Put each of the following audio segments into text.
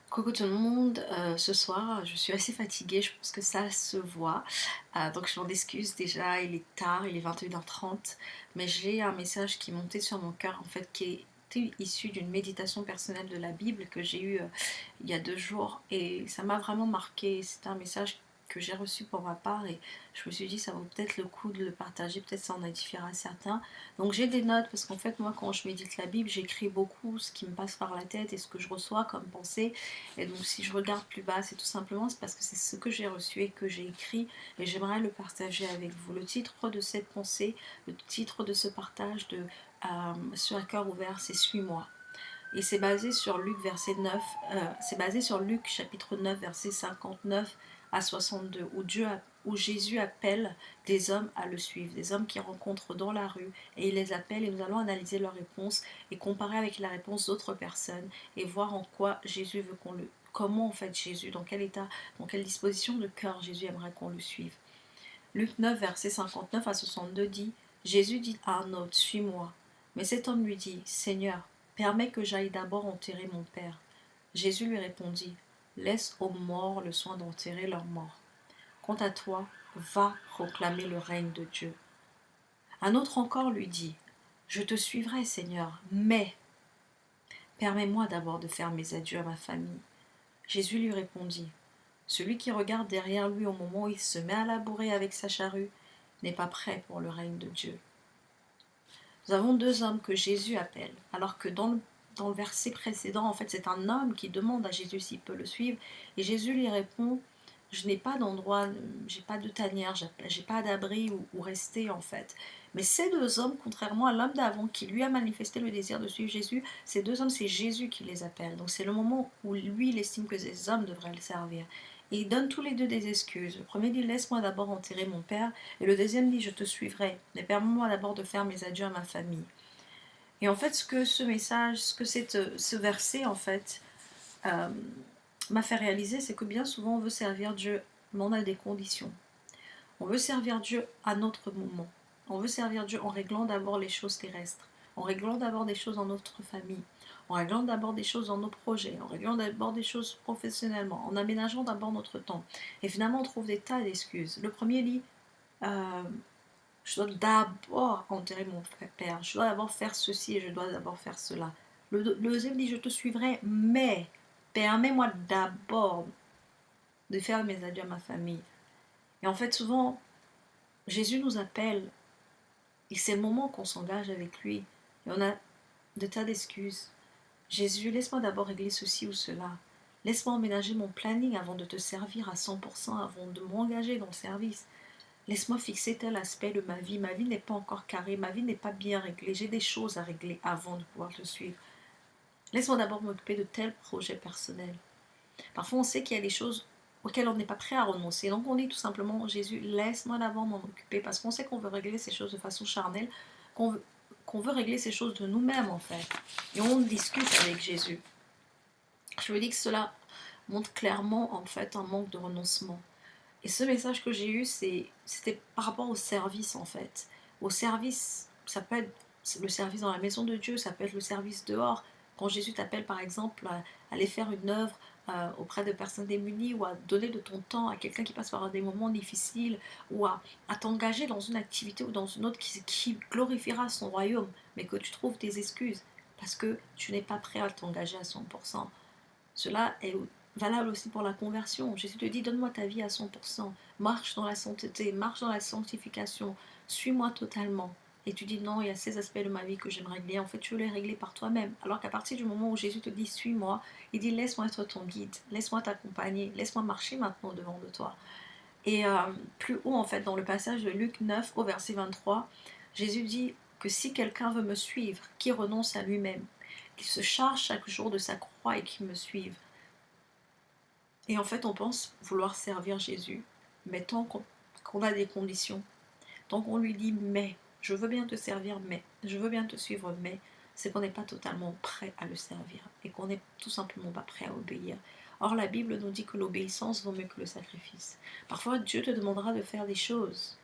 Coucou tout le monde, ce soir je suis assez fatiguée, je pense que ça se voit. Donc je m'en excuse déjà, il est tard, il est 21h30, mais j'ai un message qui est monté sur mon cœur en fait qui était issu d'une méditation personnelle de la Bible que j'ai eue il y a 2 jours et ça m'a vraiment marqué. C'est un message que j'ai reçu pour ma part et je me suis dit ça vaut peut-être le coup de le partager, peut-être ça en édifiera certains. Donc j'ai des notes parce qu'en fait moi quand je médite la Bible j'écris beaucoup ce qui me passe par la tête et ce que je reçois comme pensée. Et donc si je regarde plus bas, c'est tout simplement parce que c'est ce que j'ai reçu et que j'ai écrit et j'aimerais le partager avec vous. Le titre de cette pensée, le titre de ce partage de ce à cœur ouvert, c'est Suis-moi. Et c'est basé sur Luc verset 9, c'est basé sur Luc chapitre 9 verset 59 à 62 où Jésus appelle des hommes à le suivre, des hommes qu'il rencontre dans la rue et il les appelle et nous allons analyser leurs réponses et comparer avec la réponse d'autres personnes et voir en quoi Jésus veut qu'on le comment en fait Jésus, dans quel état, dans quelle disposition de cœur Jésus aimerait qu'on le suive. Luc 9 verset 59 à 62 dit: Jésus dit à un autre: Suis-moi. Mais cet homme lui dit: Seigneur, permets que j'aille d'abord enterrer mon père. Jésus lui répondit: Laisse aux morts le soin d'enterrer leurs morts. Quant à toi, va proclamer le règne de Dieu. Un autre encore lui dit: Je te suivrai, Seigneur, mais permets-moi d'abord de faire mes adieux à ma famille. Jésus lui répondit: Celui qui regarde derrière lui au moment où il se met à labourer avec sa charrue n'est pas prêt pour le règne de Dieu. Nous avons deux hommes que Jésus appelle, alors que dans le verset précédent, en fait, c'est un homme qui demande à Jésus s'il peut le suivre, et Jésus lui répond: Je n'ai pas d'endroit, j'ai pas de tanière, j'ai pas d'abri où rester, en fait. Mais ces deux hommes, contrairement à l'homme d'avant qui lui a manifesté le désir de suivre Jésus, ces deux hommes, c'est Jésus qui les appelle. Donc c'est le moment où lui, il estime que ces hommes devraient le servir. Et ils donnent tous les deux des excuses. Le premier dit: Laisse-moi d'abord enterrer mon père. Et le deuxième dit: Je te suivrai, mais permets-moi d'abord de faire mes adieux à ma famille. Et en fait, ce que ce message, ce verset, en fait, euh, m'a fait réaliser, c'est que bien souvent, on veut servir Dieu, mais on a des conditions. On veut servir Dieu à notre moment. On veut servir Dieu en réglant d'abord les choses terrestres, en réglant d'abord des choses dans notre famille, en réglant d'abord des choses dans nos projets, en réglant d'abord des choses professionnellement, en aménageant d'abord notre temps. Et finalement, on trouve des tas d'excuses. Le premier dit: euh, je dois d'abord enterrer mon père, je dois d'abord faire ceci et je dois d'abord faire cela. Le deuxième dit: je te suivrai, mais permets-moi d'abord de faire mes adieux à ma famille. Et en fait, souvent, Jésus nous appelle et c'est le moment qu'on s'engage avec lui. Et on a de tas d'excuses. Jésus, laisse-moi d'abord régler ceci ou cela. Laisse-moi emménager mon planning avant de te servir à 100%, avant de m'engager dans le service. Laisse-moi fixer tel aspect de ma vie. Ma vie n'est pas encore carrée, ma vie n'est pas bien réglée. J'ai des choses à régler avant de pouvoir te suivre. Laisse-moi d'abord m'occuper de tel projet personnel. Parfois, on sait qu'il y a des choses auxquelles on n'est pas prêt à renoncer. Donc, on dit tout simplement: Jésus, laisse-moi d'abord m'en occuper. Parce qu'on sait qu'on veut régler ces choses de façon charnelle, qu'on veut régler ces choses de nous-mêmes, en fait. Et on discute avec Jésus. Je me dis que cela montre clairement, en fait, un manque de renoncement. Et ce message que j'ai eu, c'était par rapport au service en fait. Au service, ça peut être le service dans la maison de Dieu, ça peut être le service dehors. Quand Jésus t'appelle par exemple à aller faire une œuvre auprès de personnes démunies ou à donner de ton temps à quelqu'un qui passe par des moments difficiles ou à t'engager dans une activité ou dans une autre qui glorifiera son royaume, mais que tu trouves des excuses parce que tu n'es pas prêt à t'engager à 100%. Cela est valable aussi pour la conversion. Jésus te dit: donne-moi ta vie à 100%, marche dans la sainteté, marche dans la sanctification, suis-moi totalement. Et tu dis: non, il y a ces aspects de ma vie que j'aimerais régler. En fait, tu veux les régler par toi-même. Alors qu'à partir du moment où Jésus te dit: suis-moi, il dit: laisse-moi être ton guide, laisse-moi t'accompagner, laisse-moi marcher maintenant devant de toi. Et plus haut, en fait, dans le passage de Luc 9 au verset 23, Jésus dit que si quelqu'un veut me suivre, qu'il renonce à lui-même, qu'il se charge chaque jour de sa croix et qu'il me suive. Et en fait, on pense vouloir servir Jésus, mais tant qu'on a des conditions, tant qu'on lui dit: mais, je veux bien te servir, mais, je veux bien te suivre, mais, c'est qu'on n'est pas totalement prêt à le servir et qu'on n'est tout simplement pas prêt à obéir. Or, la Bible nous dit que l'obéissance vaut mieux que le sacrifice. Parfois, Dieu te demandera de faire des choses.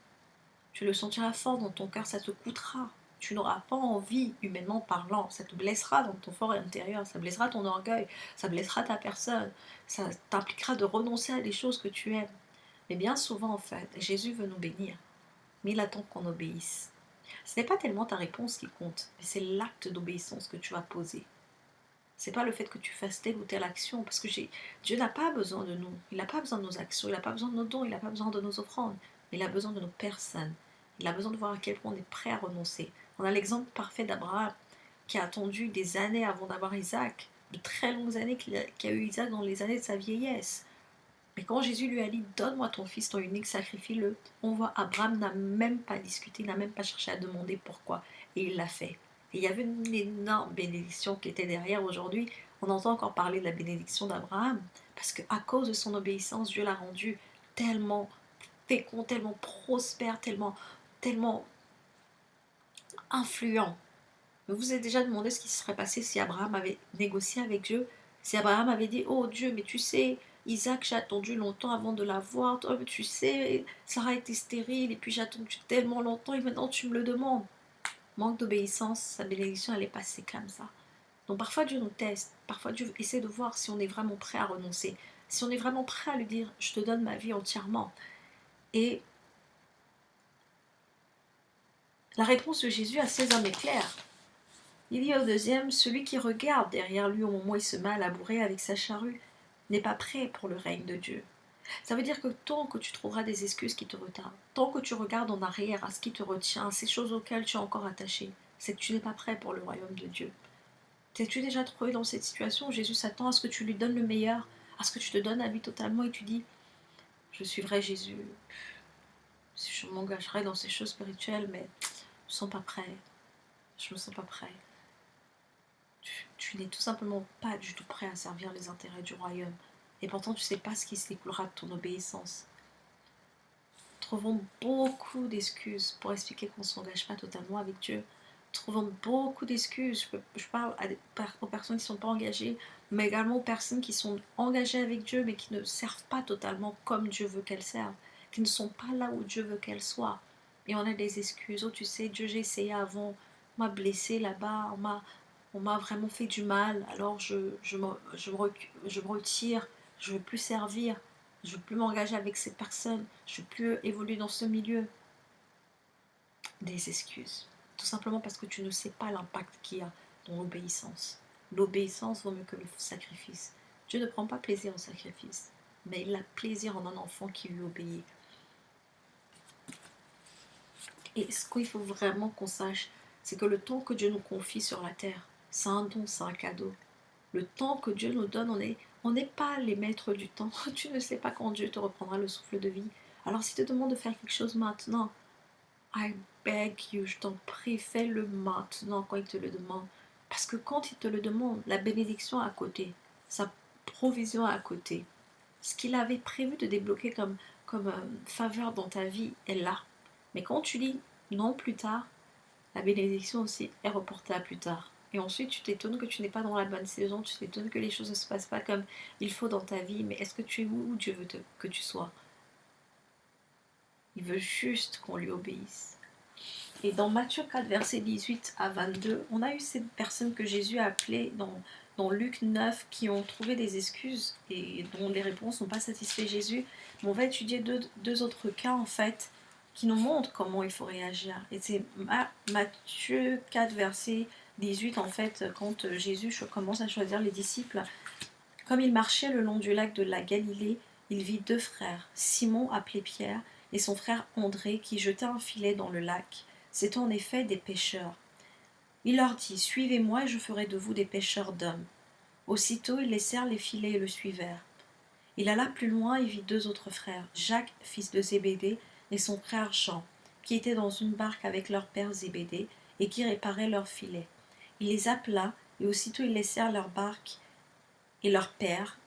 Tu le sentiras fort dans ton cœur, ça te coûtera. Tu n'auras pas envie, humainement parlant. Ça te blessera dans ton fort intérieur, ça blessera ton orgueil, ça blessera ta personne, ça t'impliquera de renoncer à des choses que tu aimes. Mais bien souvent, en fait, Jésus veut nous bénir, mais il attend qu'on obéisse. Ce n'est pas tellement ta réponse qui compte, mais c'est l'acte d'obéissance que tu vas poser. C'est pas le fait que tu fasses telle ou telle action, parce que Dieu n'a pas besoin de nous. Il n'a pas besoin de nos actions, il n'a pas besoin de nos dons, il n'a pas besoin de nos offrandes. Il a besoin de nos personnes. Il a besoin de voir à quel point on est prêt à renoncer. On a l'exemple parfait d'Abraham, qui a attendu des années avant d'avoir Isaac, de très longues années qu'il a eu Isaac dans les années de sa vieillesse. Mais quand Jésus lui a dit « Donne-moi ton fils, ton unique, sacrifie-le », on voit Abraham n'a même pas discuté, n'a même pas cherché à demander pourquoi. Et il l'a fait. Et il y avait une énorme bénédiction qui était derrière. Aujourd'hui, on entend encore parler de la bénédiction d'Abraham, parce qu'à cause de son obéissance, Dieu l'a rendu tellement fécond, tellement prospère, tellement influent. Vous vous êtes déjà demandé ce qui se serait passé si Abraham avait négocié avec Dieu, si Abraham avait dit « Oh Dieu, mais tu sais, Isaac, j'ai attendu longtemps avant de l'avoir, oh, tu sais, Sarah était stérile, et puis j'ai attendu tellement longtemps, et maintenant tu me le demandes. » Manque d'obéissance, sa bénédiction, elle est passée comme ça. Donc parfois Dieu nous teste, parfois Dieu essaie de voir si on est vraiment prêt à renoncer, si on est vraiment prêt à lui dire « Je te donne ma vie entièrement. » Et la réponse de Jésus à ces hommes est claire. Il dit au deuxième, celui qui regarde derrière lui au moment où il se met à labourer avec sa charrue n'est pas prêt pour le règne de Dieu. Ça veut dire que tant que tu trouveras des excuses qui te retardent, tant que tu regardes en arrière à ce qui te retient, à ces choses auxquelles tu es encore attaché, c'est que tu n'es pas prêt pour le royaume de Dieu. T'es-tu déjà trouvé dans cette situation où Jésus s'attend à ce que tu lui donnes le meilleur, à ce que tu te donnes à lui totalement et tu dis, je suivrai Jésus, je m'engagerai dans ces choses spirituelles, mais je ne me sens pas prêt, je me sens pas prêt. Tu n'es tout simplement pas du tout prêt à servir les intérêts du royaume. Et pourtant, tu ne sais pas ce qui se découlera de ton obéissance. Trouvons beaucoup d'excuses pour expliquer qu'on ne s'engage pas totalement avec Dieu. Trouvons beaucoup d'excuses. Je parle aux personnes qui ne sont pas engagées, mais également aux personnes qui sont engagées avec Dieu, mais qui ne servent pas totalement comme Dieu veut qu'elles servent, qui ne sont pas là où Dieu veut qu'elles soient. Et on a des excuses. Oh, tu sais, Dieu, j'ai essayé avant, on m'a blessé là-bas, on m'a vraiment fait du mal, alors je me retire, je ne veux plus servir, je ne veux plus m'engager avec ces personnes, je ne veux plus évoluer dans ce milieu. Des excuses. Tout simplement parce que tu ne sais pas l'impact qu'il y a dans l'obéissance. L'obéissance vaut mieux que le sacrifice. Dieu ne prend pas plaisir au sacrifice, mais il a plaisir en un enfant qui lui obéit. Et ce qu'il faut vraiment qu'on sache, c'est que le temps que Dieu nous confie sur la terre, c'est un don, c'est un cadeau. Le temps que Dieu nous donne, on n'est pas les maîtres du temps. Tu ne sais pas quand Dieu te reprendra le souffle de vie. Alors s'il te demande de faire quelque chose maintenant, I beg you, je t'en prie, fais-le maintenant quand il te le demande. Parce que quand il te le demande, la bénédiction à côté, sa provision à côté, ce qu'il avait prévu de débloquer comme faveur dans ta vie est là. Mais quand tu dis non plus tard, la bénédiction aussi est reportée à plus tard. Et ensuite, tu t'étonnes que tu n'es pas dans la bonne saison, tu t'étonnes que les choses ne se passent pas comme il faut dans ta vie, mais est-ce que tu es où Dieu veut que tu sois? Il veut juste qu'on lui obéisse. Et dans Matthieu 4, versets 18 à 22, on a eu ces personnes que Jésus a appelées dans Luc 9 qui ont trouvé des excuses et dont les réponses n'ont pas satisfait Jésus. Mais on va étudier deux autres cas en fait qui nous montrent comment il faut réagir. Et c'est Matthieu 4, verset 18 en fait, quand Jésus commence à choisir les disciples. Comme il marchait le long du lac de la Galilée, il vit deux frères, Simon appelé Pierre et son frère André qui jetaient un filet dans le lac. C'étaient en effet des pêcheurs. Il leur dit, suivez-moi et je ferai de vous des pêcheurs d'hommes. Aussitôt ils laissèrent les filets et le suivirent. Il alla plus loin et vit deux autres frères, Jacques, fils de Zébédée, et son frère Jean, qui étaient dans une barque avec leur père Zébédée et qui réparaient leurs filets. Il les appela et aussitôt ils laissèrent leur barque et leur père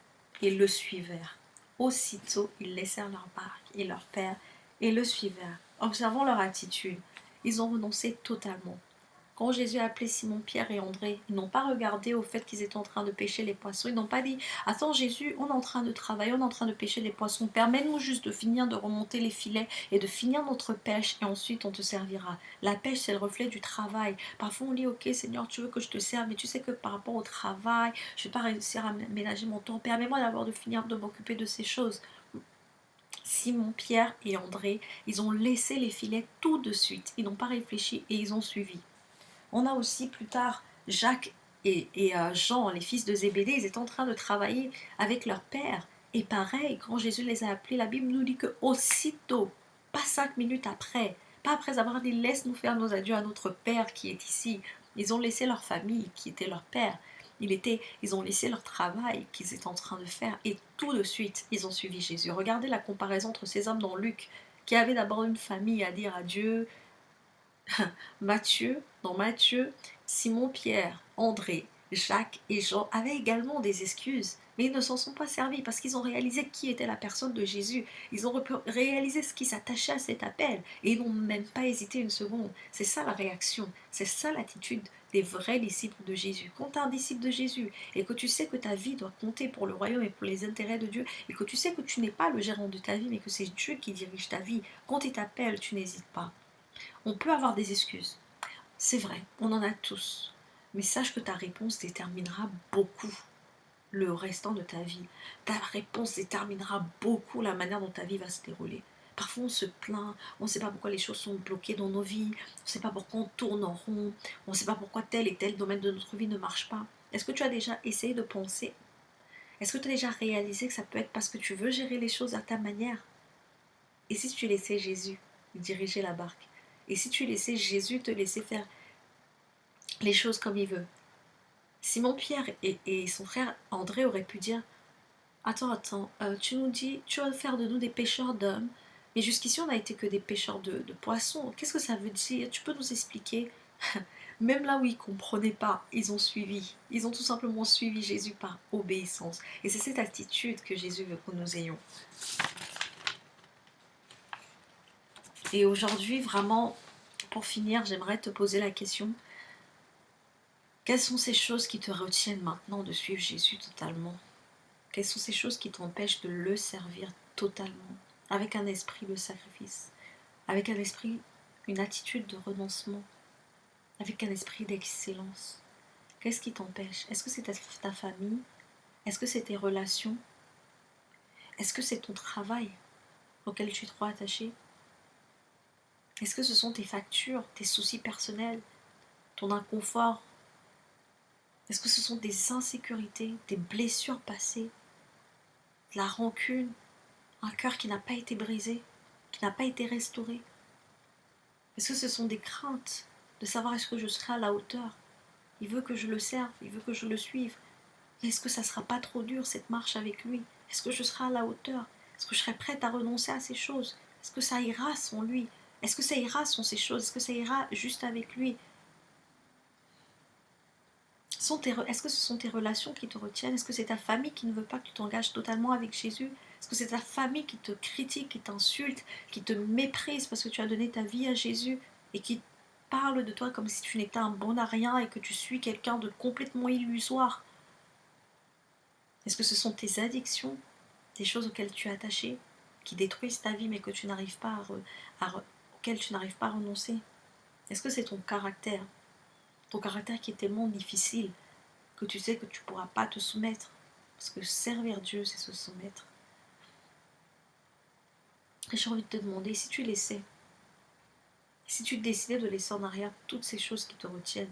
et le suivirent. Aussitôt ils laissèrent leur barque et leur père et le suivirent. Observons leur attitude. Ils ont renoncé totalement. Quand Jésus a appelé Simon, Pierre et André, ils n'ont pas regardé au fait qu'ils étaient en train de pêcher les poissons. Ils n'ont pas dit, attends Jésus, on est en train de travailler, on est en train de pêcher les poissons. Permets-nous juste de finir de remonter les filets et de finir notre pêche et ensuite on te servira. La pêche, c'est le reflet du travail. Parfois on dit, ok Seigneur, tu veux que je te serve, mais tu sais que par rapport au travail, je ne vais pas réussir à ménager mon temps. Permets-moi d'abord de finir de m'occuper de ces choses. Simon, Pierre et André, ils ont laissé les filets tout de suite. Ils n'ont pas réfléchi et ils ont suivi. On a aussi plus tard Jacques et Jean, les fils de Zébédée, ils étaient en train de travailler avec leur père. Et pareil, quand Jésus les a appelés, la Bible nous dit que aussitôt, pas 5 minutes après, pas après avoir dit laisse-nous faire nos adieux à notre père qui est ici, ils ont laissé leur famille qui était leur père. Ils ont laissé leur travail qu'ils étaient en train de faire et tout de suite, ils ont suivi Jésus. Regardez la comparaison entre ces hommes dans Luc, qui avaient d'abord une famille à dire adieu, dans Matthieu, Simon, Pierre, André, Jacques et Jean avaient également des excuses, mais ils ne s'en sont pas servis parce qu'ils ont réalisé qui était la personne de Jésus. Ils ont réalisé ce qui s'attachait à cet appel et ils n'ont même pas hésité une seconde. C'est ça la réaction, c'est ça l'attitude des vrais disciples de Jésus. Quand tu es un disciple de Jésus et que tu sais que ta vie doit compter pour le royaume et pour les intérêts de Dieu et que tu sais que tu n'es pas le gérant de ta vie mais que c'est Dieu qui dirige ta vie, quand il t'appelle, tu n'hésites pas. On peut avoir des excuses, c'est vrai, on en a tous. Mais sache que ta réponse déterminera beaucoup le restant de ta vie. Ta réponse déterminera beaucoup la manière dont ta vie va se dérouler. Parfois on se plaint, on ne sait pas pourquoi les choses sont bloquées dans nos vies, on ne sait pas pourquoi on tourne en rond, on ne sait pas pourquoi tel et tel domaine de notre vie ne marche pas. Est-ce que tu as déjà essayé de penser? Est-ce que tu as déjà réalisé que ça peut être parce que tu veux gérer les choses à ta manière? Et si tu laissais Jésus diriger la barque? Et si tu laissais Jésus te laisser faire les choses comme il veut? Simon Pierre et son frère André auraient pu dire, attends, tu nous dis, tu vas faire de nous des pêcheurs d'hommes, mais jusqu'ici on n'a été que des pêcheurs de poissons. Qu'est-ce que ça veut dire? Tu peux nous expliquer? Même là où ils ne comprenaient pas, ils ont suivi. Ils ont tout simplement suivi Jésus par obéissance. Et c'est cette attitude que Jésus veut que nous ayons. Et aujourd'hui, vraiment, pour finir, j'aimerais te poser la question. Quelles sont ces choses qui te retiennent maintenant de suivre Jésus totalement? Quelles sont ces choses qui t'empêchent de le servir totalement, avec un esprit de sacrifice, avec un esprit, une attitude de renoncement, avec un esprit d'excellence? Qu'est-ce qui t'empêche? Est-ce que c'est ta famille? Est-ce que c'est tes relations? Est-ce que c'est ton travail auquel tu es trop attaché? Est-ce que ce sont tes factures, tes soucis personnels, ton inconfort? Est-ce que ce sont des insécurités, des blessures passées, de la rancune, un cœur qui n'a pas été brisé, qui n'a pas été restauré? Est-ce que ce sont des craintes de savoir est-ce que je serai à la hauteur? Il veut que je le serve, il veut que je le suive. Est-ce que ça ne sera pas trop dur cette marche avec lui? Est-ce que je serai à la hauteur? Est-ce que je serai prête à renoncer à ces choses? Est-ce que ça ira sans lui? Est-ce que ça ira sans ces choses? Est-ce que ça ira juste avec lui? Est-ce que ce sont tes relations qui te retiennent? Est-ce que c'est ta famille qui ne veut pas que tu t'engages totalement avec Jésus? Est-ce que c'est ta famille qui te critique, qui t'insulte, qui te méprise parce que tu as donné ta vie à Jésus et qui parle de toi comme si tu n'étais un bon à rien et que tu suis quelqu'un de complètement illusoire? Est-ce que ce sont tes addictions, des choses auxquelles tu es attaché, qui détruisent ta vie mais que tu n'arrives pas auxquelles tu n'arrives pas à renoncer? Est-ce que c'est ton caractère qui est tellement difficile que tu sais que tu ne pourras pas te soumettre? Parce que servir Dieu, c'est se soumettre. Et j'ai envie de te demander, si tu laissais, si tu décidais de laisser en arrière toutes ces choses qui te retiennent,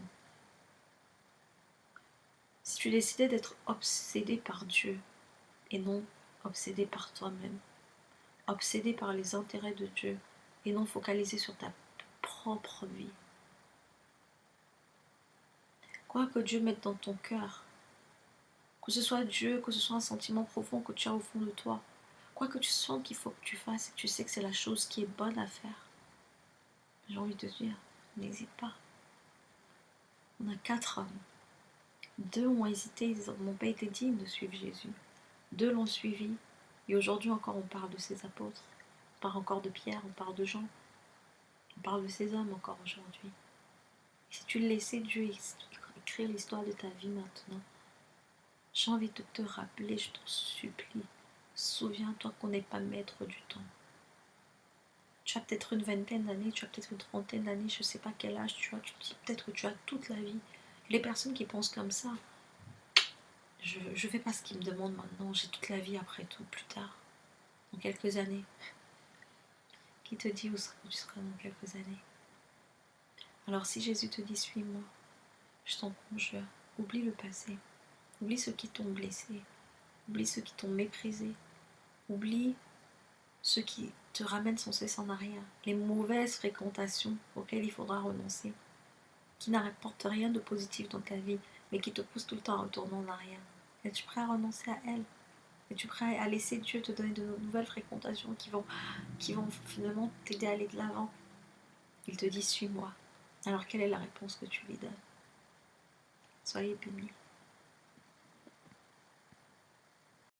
si tu décidais d'être obsédé par Dieu et non obsédé par toi-même, obsédé par les intérêts de Dieu et non focalisé sur ta propre vie, quoi que Dieu mette dans ton cœur, que ce soit Dieu, que ce soit un sentiment profond que tu as au fond de toi, quoi que tu sens qu'il faut que tu fasses et que tu sais que c'est la chose qui est bonne à faire, j'ai envie de te dire, n'hésite pas. On a 4 hommes. 2 ont hésité, ils n'ont pas été dignes de suivre Jésus. 2 l'ont suivi. Et aujourd'hui encore, on parle de ces apôtres. On parle encore de Pierre, on parle de Jean. On parle de ces hommes encore aujourd'hui. Si tu le laissais Dieu écrire l'histoire de ta vie maintenant, j'ai envie de te rappeler, je t'en supplie, souviens-toi qu'on n'est pas maître du temps. Tu as peut-être une vingtaine d'années, tu as peut-être une trentaine d'années, je ne sais pas quel âge tu as, tu te dis peut-être que tu as toute la vie. Les personnes qui pensent comme ça, je ne fais pas ce qu'ils me demandent maintenant, j'ai toute la vie après tout, plus tard, dans quelques années. Qui te dit où tu seras dans quelques années? Alors si Jésus te dit suis-moi, je t'en conjure, oublie le passé, oublie ceux qui t'ont blessé, oublie ceux qui t'ont méprisé, oublie ceux qui te ramènent sans cesse en arrière, les mauvaises fréquentations auxquelles il faudra renoncer, qui n'apportent rien de positif dans ta vie, mais qui te poussent tout le temps à retourner en arrière. Es-tu prêt à renoncer à elles? Es-tu prêt à laisser Dieu te donner de nouvelles fréquentations qui vont finalement t'aider à aller de l'avant? Il te dit suis-moi. Alors quelle est la réponse que tu lui donnes? Soyez bénis.